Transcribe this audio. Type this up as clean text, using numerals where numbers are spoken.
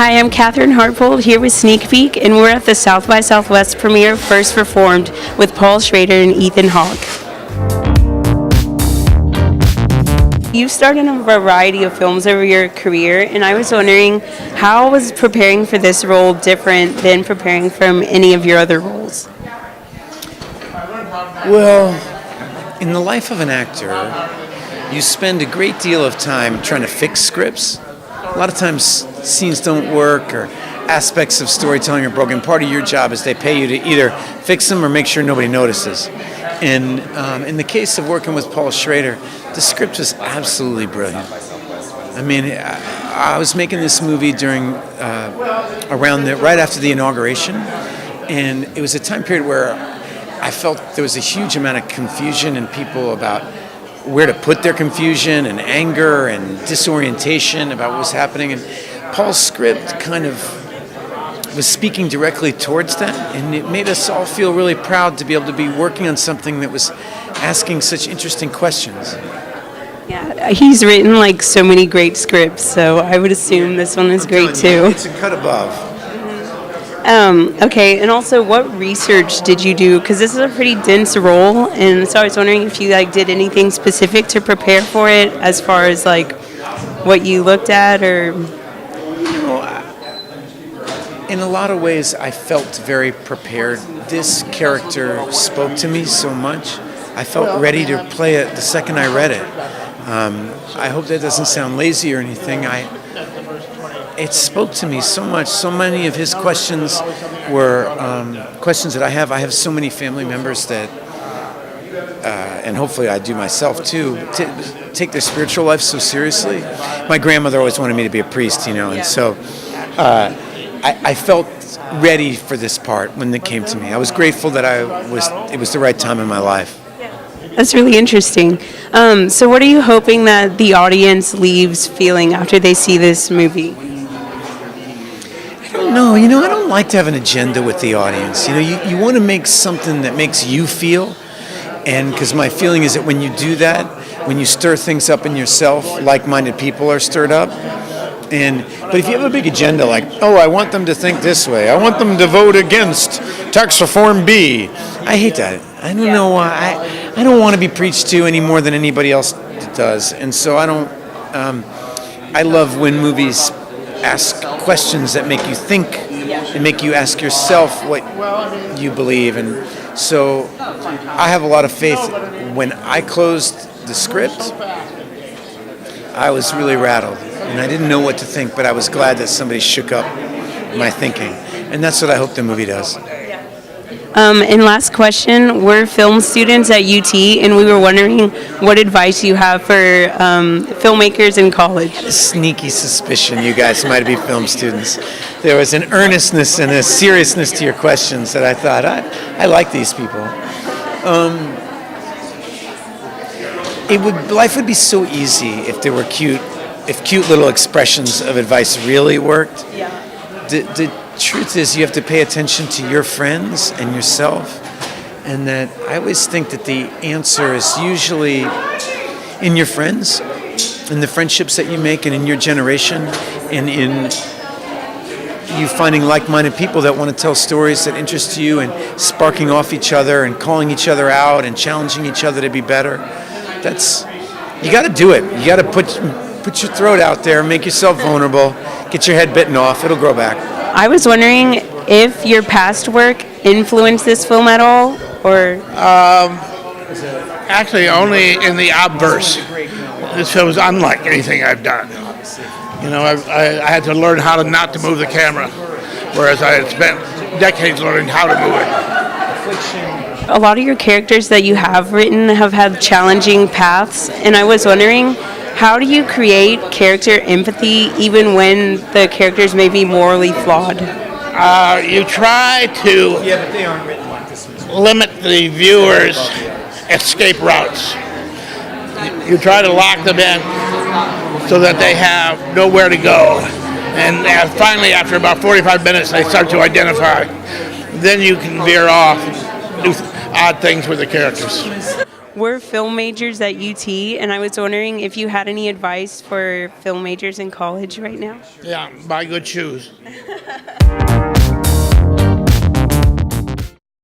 Hi, I'm Catherine Harpold here with Sneak Peek, and we're at the South by Southwest premiere of First Reformed with Paul Schrader and Ethan Hawke. You've starred in a variety of films over your career, and I was wondering, how was preparing for this role different than preparing from any of your other roles? Well, in the life of an actor, you spend a great deal of time trying to fix scripts. A lot of times scenes don't work or aspects of storytelling are broken. Part of your job is they pay you to either fix them or make sure nobody notices. And in the case of working with Paul Schrader, the script was absolutely brilliant. I mean, I was making this movie during right after the inauguration, and it was a time period where I felt there was a huge amount of confusion in people about where to put their confusion and anger and disorientation about what was happening. And Paul's script kind of was speaking directly towards that, and it made us all feel really proud to be able to be working on something that was asking such interesting questions. Yeah, he's written like so many great scripts, so I would assume this one is great too. It's a cut above. Okay, and also, what research did you do? Because this is a pretty dense role, and so I was wondering if you did anything specific to prepare for it, as far as what you looked at, or. In a lot of ways, I felt very prepared. This character spoke to me so much. I felt ready to play it the second I read it. I hope that doesn't sound lazy or anything. It spoke to me so much. So many of his questions were questions that I have. I have so many family members that, and hopefully I do myself too, take their spiritual life so seriously. My grandmother always wanted me to be a priest, and so I felt ready for this part when it came to me. I was grateful that it was the right time in my life. That's really interesting. So what are you hoping that the audience leaves feeling after they see this movie? No, I don't like to have an agenda with the audience. You want to make something that makes you feel, and because my feeling is that when you do that, when you stir things up in yourself, like-minded people are stirred up. But if you have a big agenda like, I want them to think this way, I want them to vote against tax reform B, I hate that. I don't know why. I don't want to be preached to any more than anybody else does, and so I don't. I love when movies ask questions that make you think and make you ask yourself what you believe. And so I have a lot of faith. When I closed the script, I was really rattled and I didn't know what to think, but I was glad that somebody shook up my thinking, and that's what I hope the movie does. And last question, we're film students at UT, and we were wondering what advice you have for filmmakers in college. I had a sneaky suspicion you guys might be film students. There was an earnestness and a seriousness to your questions that I thought, I like these people. Life would be so easy if there were cute little expressions of advice really worked. Yeah. The truth is you have to pay attention to your friends and yourself, and that I always think that the answer is usually in your friends, in the friendships that you make, and in your generation, and in you finding like-minded people that want to tell stories that interest you, and sparking off each other and calling each other out and challenging each other to be better. You got to do it. You got to put your throat out there, make yourself vulnerable, get your head bitten off. It'll grow back. I was wondering if your past work influenced this film at all, or? Actually, only in the obverse. This film is unlike anything I've done. I had to learn how not to move the camera, whereas I had spent decades learning how to move it. A lot of your characters that you have written have had challenging paths, and I was wondering, how do you create character empathy even when the characters may be morally flawed? You try to limit the viewer's escape routes. You try to lock them in so that they have nowhere to go. And finally, after about 45 minutes, they start to identify. Then you can veer off and do odd things with the characters. we're film majors at UT, and I was wondering if you had any advice for film majors in college right now. Yeah, buy good shoes.